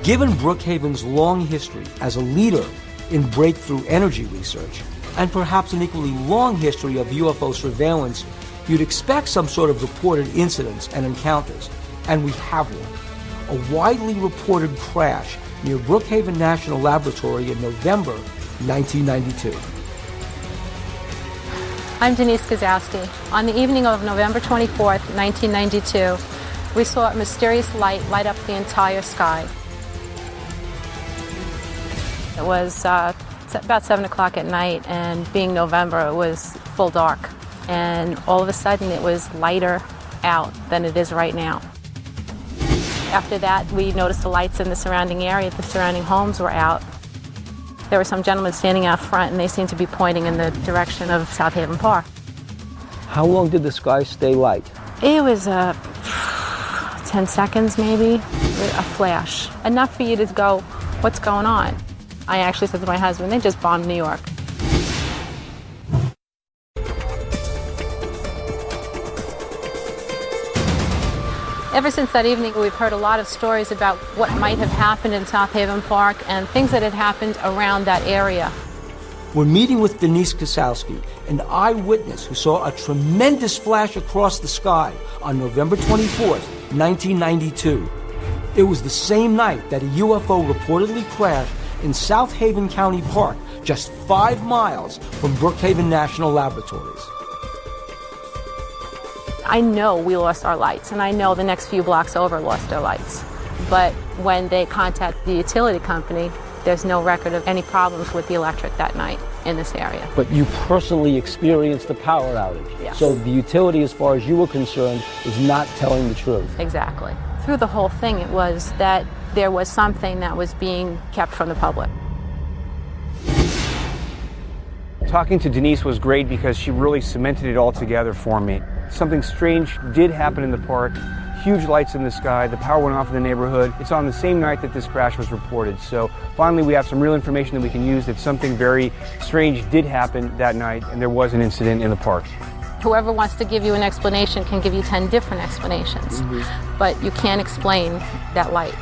Given Brookhaven's long history as a leader in breakthrough energy research, and perhaps an equally long history of UFO surveillance, you'd expect some sort of reported incidents and encounters, and we have one. A widely reported crash near Brookhaven National Laboratory in November 1992. I'm Denise Gazowski. On the evening of November 24th, 1992, we saw a mysterious light up the entire sky. It was about 7 o'clock at night, and being November, it was full dark. And all of a sudden, it was lighter out than it is right now. After that, we noticed the lights in the surrounding area. The surrounding homes were out. There were some gentlemen standing out front, and they seemed to be pointing in the direction of South Haven Park. How long did the sky stay light? It was 10 seconds, maybe, a flash. Enough for you to go, what's going on? I actually said to my husband, they just bombed New York. Ever since that evening, we've heard a lot of stories about what might have happened in South Haven Park and things that had happened around that area. We're meeting with Denise Gazowski, an eyewitness who saw a tremendous flash across the sky on November 24th, 1992. It was the same night that a UFO reportedly crashed in South Haven County Park, just 5 miles from Brookhaven National Laboratories. I know we lost our lights, and I know the next few blocks over lost their lights. But when they contact the utility company, there's no record of any problems with the electric that night in this area. But you personally experienced the power outage. Yes. So the utility, as far as you were concerned, is not telling the truth. Exactly. Through the whole thing, it was that there was something that was being kept from the public. Talking to Denise was great because she really cemented it all together for me. Something strange did happen in the park. Huge lights in the sky. The power went off in the neighborhood. It's on the same night that this crash was reported. So finally we have some real information that we can use that something very strange did happen that night, and there was an incident in the park. Whoever wants to give you an explanation can give you 10 different explanations, but you can't explain that light.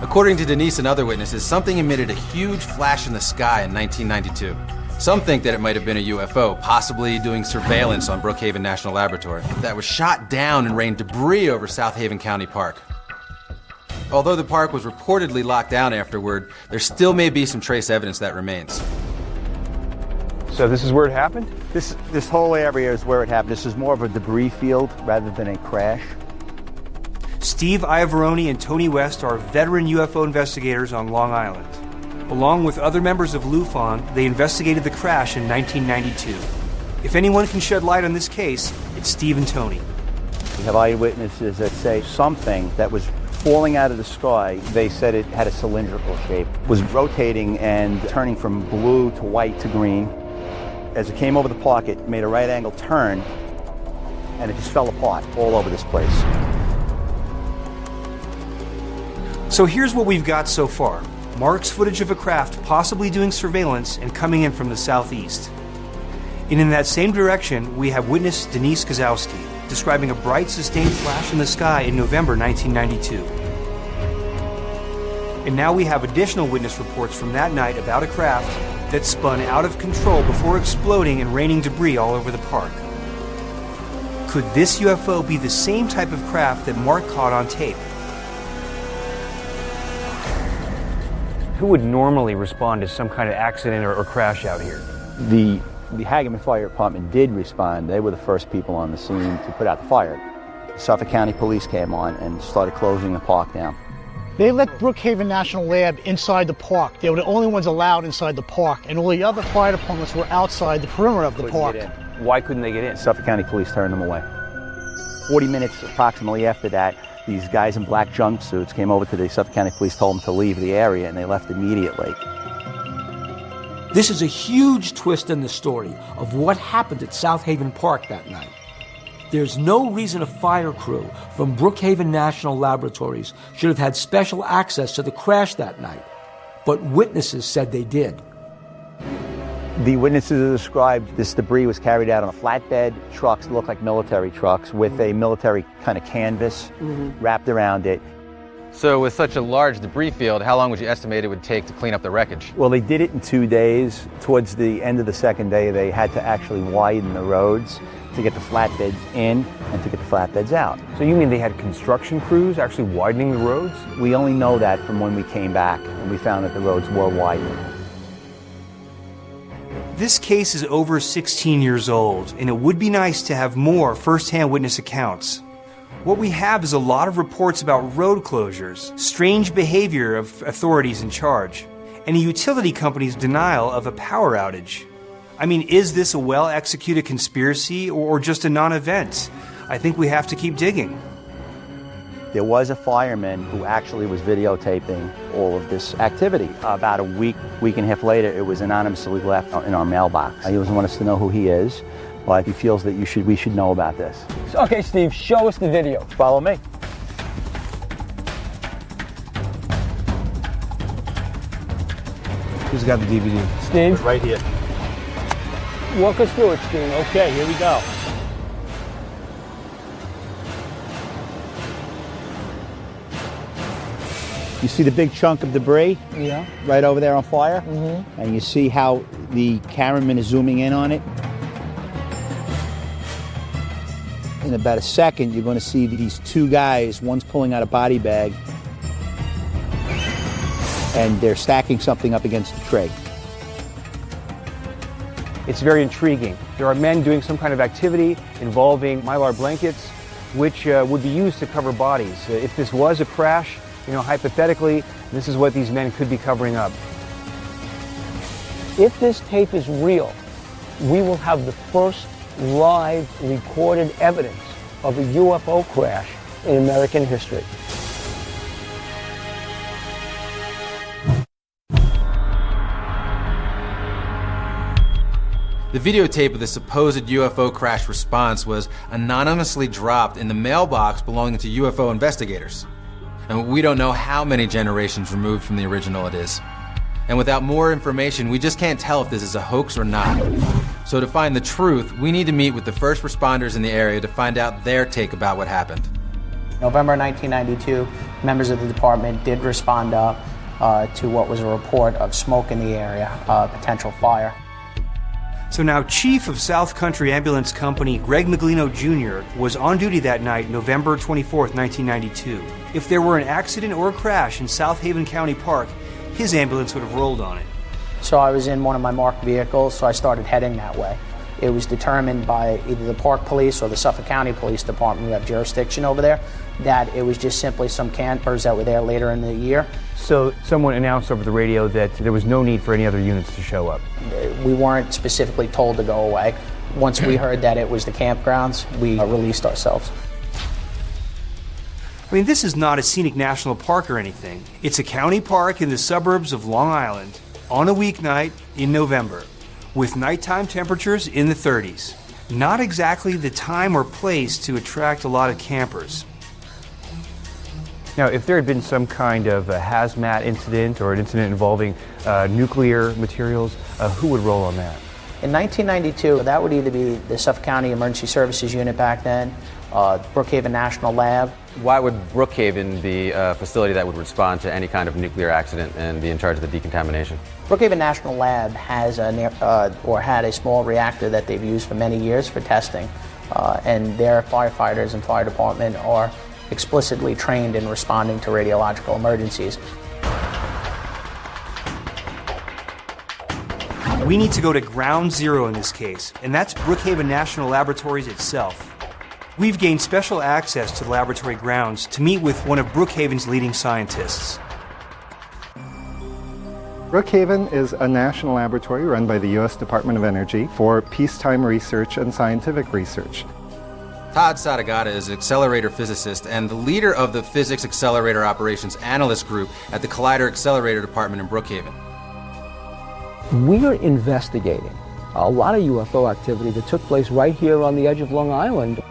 According to Denise and other witnesses, something emitted a huge flash in the sky in 1992. Some think that it might have been a UFO, possibly doing surveillance on Brookhaven National Laboratory, that was shot down and rained debris over South Haven County Park. Although the park was reportedly locked down afterward, there still may be some trace evidence that remains. So this is where it happened? This whole area is where it happened. This is more of a debris field rather than a crash. Steve Iavaroni and Tony West are veteran UFO investigators on Long Island. Along with other members of LUFON, they investigated the crash in 1992. If anyone can shed light on this case, it's Steve and Tony. We have eyewitnesses that say something that was falling out of the sky. They said it had a cylindrical shape, was rotating and turning from blue to white to green. As it came over the park, it made a right angle turn, and it just fell apart all over this place. So here's what we've got so far. Mark's footage of a craft possibly doing surveillance and coming in from the southeast. And in that same direction, we have witness Denise Gazowski describing a bright, sustained flash in the sky in November 1992. And now we have additional witness reports from that night about a craft that spun out of control before exploding and raining debris all over the park. Could this UFO be the same type of craft that Mark caught on tape? Who would normally respond to some kind of accident or crash out here? The Hageman Fire Department did respond. They were the first people on the scene to put out the fire. The Suffolk County Police came on and started closing the park down. They let Brookhaven National Lab inside the park. They were the only ones allowed inside the park, and all the other fire departments were outside the perimeter of the park. Why couldn't they get in? Suffolk County Police turned them away. 40 minutes approximately after that, these guys in black jumpsuits came over to the Suffolk County Police, told them to leave the area, and they left immediately. This is a huge twist in the story of what happened at South Haven Park that night. There's no reason a fire crew from Brookhaven National Laboratories should have had special access to the crash that night, but witnesses said they did. The witnesses described this debris was carried out on flatbed trucks that look like military trucks with a military kind of canvas wrapped around it. So with such a large debris field, how long would you estimate it would take to clean up the wreckage? Well, they did it in 2 days. Towards the end of the second day, they had to actually widen the roads to get the flatbeds in and to get the flatbeds out. So you mean they had construction crews actually widening the roads? We only know that from when we came back and we found that the roads were widening. This case is over 16 years old, and it would be nice to have more first-hand witness accounts. What we have is a lot of reports about road closures, strange behavior of authorities in charge, and a utility company's denial of a power outage. I mean, is this a well-executed conspiracy or just a non-event? I think we have to keep digging. There was a fireman who actually was videotaping all of this activity. About a week and a half later, it was anonymously left in our mailbox. He doesn't want us to know who he is, but he feels that we should know about this. Okay, Steve, show us the video. Follow me. Who's got the DVD? Steve, Right here. walk us through it, Steve. Okay, here we go. You see the big chunk of debris Yeah. right over there on fire? Mm-hmm. And you see how the cameraman is zooming in on it? In about a second, you're going to see these two guys, one's pulling out a body bag, and they're stacking something up against the tray. It's very intriguing. There are men doing some kind of activity involving mylar blankets, which would be used to cover bodies. If this was a crash, hypothetically, this is what these men could be covering up. If this tape is real, we will have the first live recorded evidence of a UFO crash in American history. The videotape of the supposed UFO crash response was anonymously dropped in the mailbox belonging to UFO investigators. And we don't know how many generations removed from the original it is. And without more information, we just can't tell if this is a hoax or not. So to find the truth, we need to meet with the first responders in the area to find out their take about what happened. November 1992, members of the department did respond up to what was a report of smoke in the area, potential fire. So now Chief of South Country Ambulance Company Greg Maglino Jr. was on duty that night, November 24th, 1992. If there were an accident or a crash in South Haven County Park, his ambulance would have rolled on it. So I was in one of my marked vehicles, so I started heading that way. It was determined by either the Park Police or the Suffolk County Police Department, who have jurisdiction over there, that it was just simply some campers that were there later in the year. So someone announced over the radio that there was no need for any other units to show up. We weren't specifically told to go away. Once we heard that it was the campgrounds, we released ourselves. I mean, this is not a scenic national park or anything. It's a county park in the suburbs of Long Island on a weeknight in November, with nighttime temperatures in the 30s. Not exactly the time or place to attract a lot of campers. Now, if there had been some kind of a hazmat incident or an incident involving nuclear materials, who would roll on that? In 1992, that would either be the Suffolk County Emergency Services Unit back then, Brookhaven National Lab. Why would Brookhaven be a facility that would respond to any kind of nuclear accident and be in charge of the decontamination? Brookhaven National Lab has had a small reactor that they've used for many years for testing, and their firefighters and fire department are explicitly trained in responding to radiological emergencies. We need to go to ground zero in this case, and that's Brookhaven National Laboratories itself. We've gained special access to the laboratory grounds to meet with one of Brookhaven's leading scientists. Brookhaven is a national laboratory run by the U.S. Department of Energy for peacetime research and scientific research. Todd Sadagata is an accelerator physicist and the leader of the Physics Accelerator Operations Analyst Group at the Collider Accelerator Department in Brookhaven. We are investigating a lot of UFO activity that took place right here on the edge of Long Island.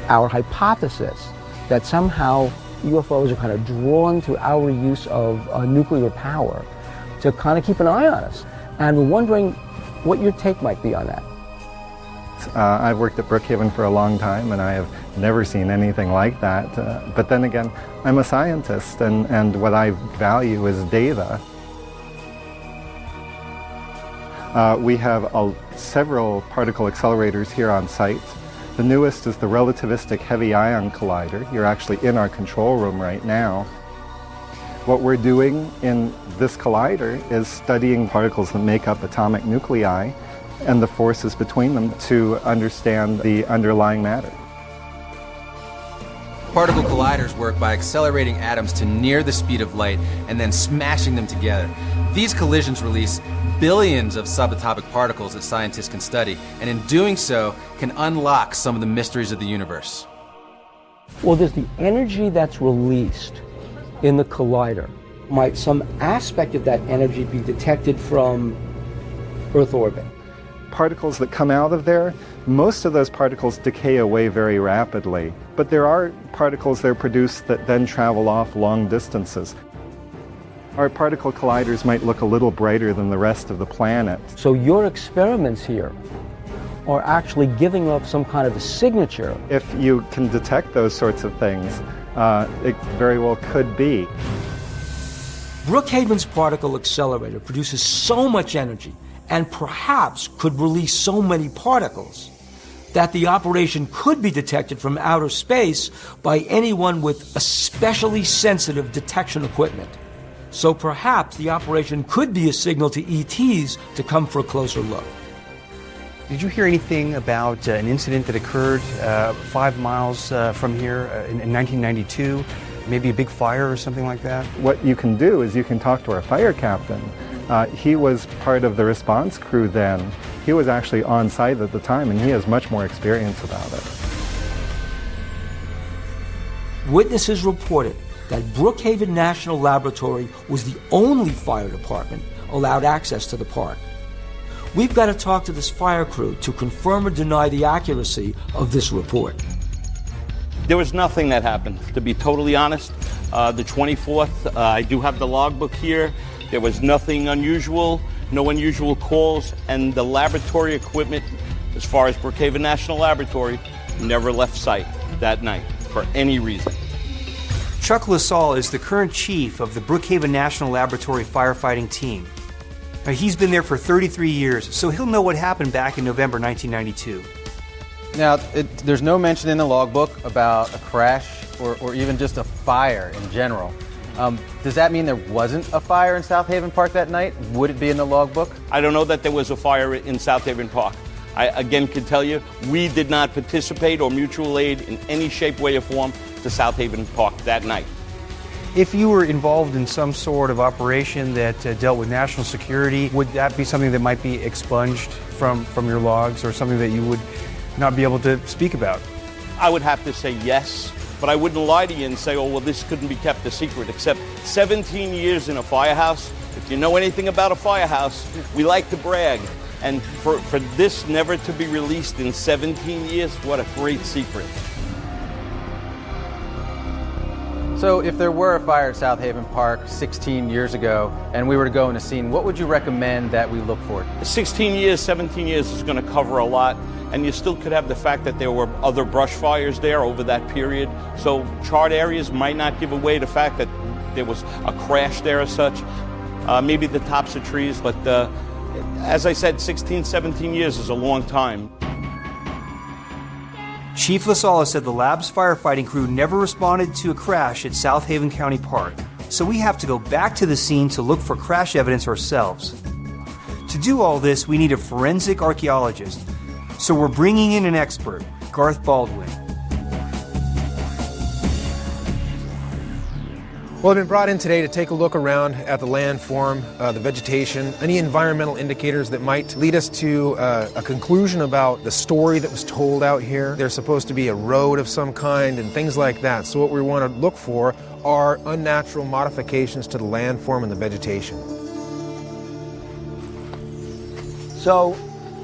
Our hypothesis that somehow UFOs are kind of drawn to our use of nuclear power to kind of keep an eye on us. And we're wondering what your take might be on that. I've worked at Brookhaven for a long time, and I have never seen anything like that. But then again, I'm a scientist, and what I value is data. We have several particle accelerators here on site. The newest is the Relativistic Heavy Ion Collider. You're actually in our control room right now. What we're doing in this collider is studying particles that make up atomic nuclei and the forces between them to understand the underlying matter. Particle colliders work by accelerating atoms to near the speed of light and then smashing them together. These collisions release billions of subatomic particles that scientists can study, and in doing so can unlock some of the mysteries of the universe. Well, there's the energy that's released in the collider. Might some aspect of that energy be detected from Earth orbit? Particles that come out of there, most of those particles decay away very rapidly. But there are particles that are produced that then travel off long distances. Our particle colliders might look a little brighter than the rest of the planet. So your experiments here are actually giving off some kind of a signature. If you can detect those sorts of things, it very well could be. Brookhaven's particle accelerator produces so much energy and perhaps could release so many particles that the operation could be detected from outer space by anyone with especially sensitive detection equipment. So perhaps the operation could be a signal to ETs to come for a closer look. Did you hear anything about an incident that occurred 5 miles from here in 1992? Maybe a big fire or something like that? What you can do is you can talk to our fire captain. He was part of the response crew then. He was actually on site at the time, and he has much more experience about it. Witnesses reported that Brookhaven National Laboratory was the only fire department allowed access to the park. We've got to talk to this fire crew to confirm or deny the accuracy of this report. There was nothing that happened, to be totally honest. The 24th, I do have the logbook here. There was nothing unusual, no unusual calls, and the laboratory equipment, as far as Brookhaven National Laboratory, never left site that night for any reason. Chuck LaSalle is the current chief of the Brookhaven National Laboratory firefighting team. Now, he's been there for 33 years, so he'll know what happened back in November 1992. Now, there's no mention in the logbook about a crash or even just a fire in general. Does that mean there wasn't a fire in South Haven Park that night? Would it be in the logbook? I don't know that there was a fire in South Haven Park. I again can tell you, we did not participate or mutual aid in any shape, way, or form to South Haven Park that night. If you were involved in some sort of operation that dealt with national security, would that be something that might be expunged from your logs, or something that you would not be able to speak about? I would have to say yes, but I wouldn't lie to you and say, oh, well, this couldn't be kept a secret, except 17 years in a firehouse. If you know anything about a firehouse, we like to brag. And for this never to be released in 17 years, what a great secret. So if there were a fire at South Haven Park 16 years ago and we were to go in a scene, what would you recommend that we look for? 16 years, 17 years is going to cover a lot, and you still could have the fact that there were other brush fires there over that period. So charred areas might not give away the fact that there was a crash there as such. Maybe the tops of trees, but as I said, 16, 17 years is a long time. Chief LaSalle said the lab's firefighting crew never responded to a crash at South Haven County Park, so we have to go back to the scene to look for crash evidence ourselves. To do all this, we need a forensic archaeologist, so we're bringing in an expert, Garth Baldwin. Well, I've been brought in today to take a look around at the landform, the vegetation, any environmental indicators that might lead us to a conclusion about the story that was told out here. There's supposed to be a road of some kind and things like that. So what we want to look for are unnatural modifications to the landform and the vegetation. So,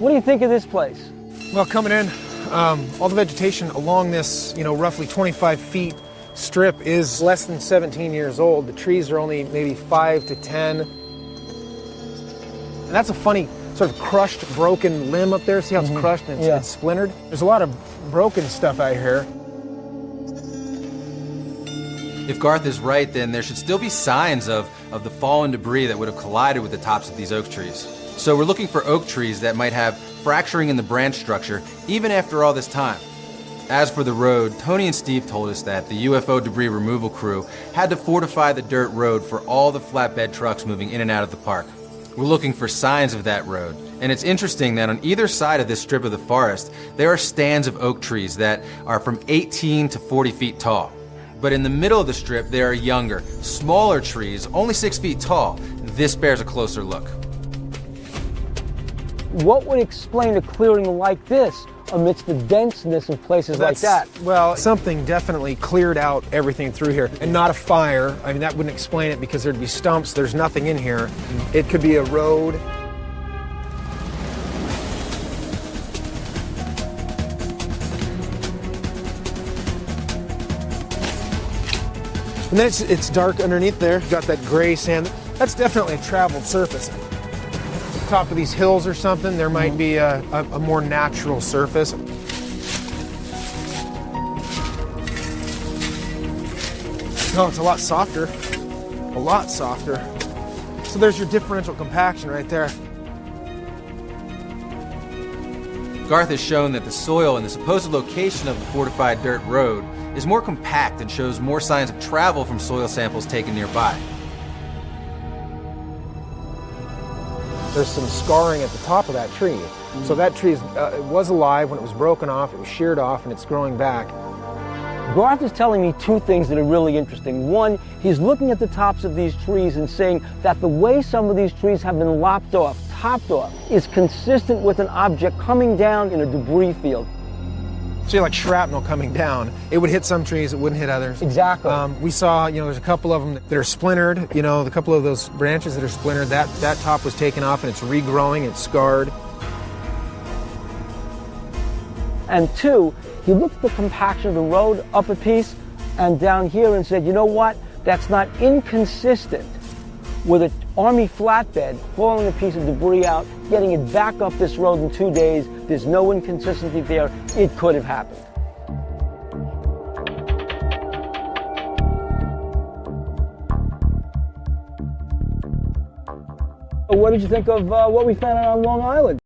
what do you think of this place? Well, coming in, all the vegetation along this, roughly 25 feet strip is less than 17 years old. The trees are only maybe 5 to 10. And that's a funny sort of crushed, broken limb up there. See how it's crushed and it's splintered? There's a lot of broken stuff out here. If Garth is right, then there should still be signs of the fallen debris that would have collided with the tops of these oak trees. So we're looking for oak trees that might have fracturing in the branch structure even after all this time. As for the road, Tony and Steve told us that the UFO debris removal crew had to fortify the dirt road for all the flatbed trucks moving in and out of the park. We're looking for signs of that road. And it's interesting that on either side of this strip of the forest, there are stands of oak trees that are from 18 to 40 feet tall. But in the middle of the strip, there are younger, smaller trees, only 6 feet tall. This bears a closer look. What would explain a clearing like this amidst the denseness of places like that? Well, something definitely cleared out everything through here, and not a fire. I mean, that wouldn't explain it because there'd be stumps. There's nothing in here. It could be a road. And then it's dark underneath there. Got that gray sand. That's definitely a traveled surface. Top of these hills or something, there might be a more natural surface. Oh, it's a lot softer. A lot softer. So there's your differential compaction right there. Garth has shown that the soil in the supposed location of the fortified dirt road is more compact and shows more signs of travel from soil samples taken nearby. There's some scarring at the top of that tree. So that tree it was alive when it was broken off, it was sheared off, and it's growing back. Garth is telling me two things that are really interesting. One, he's looking at the tops of these trees and saying that the way some of these trees have been lopped off, topped off, is consistent with an object coming down in a debris field. See, like shrapnel coming down. It would hit some trees, it wouldn't hit others. Exactly. We saw, there's a couple of them that are splintered. A couple of those branches that are splintered, that top was taken off and it's regrowing, it's scarred. And two, he looked at the compaction of the road up a piece and down here and said, you know what? That's not inconsistent with an Army flatbed hauling a piece of debris out, getting it back up this road in 2 days. There's no inconsistency there. It could have happened. What did you think of what we found on Long Island?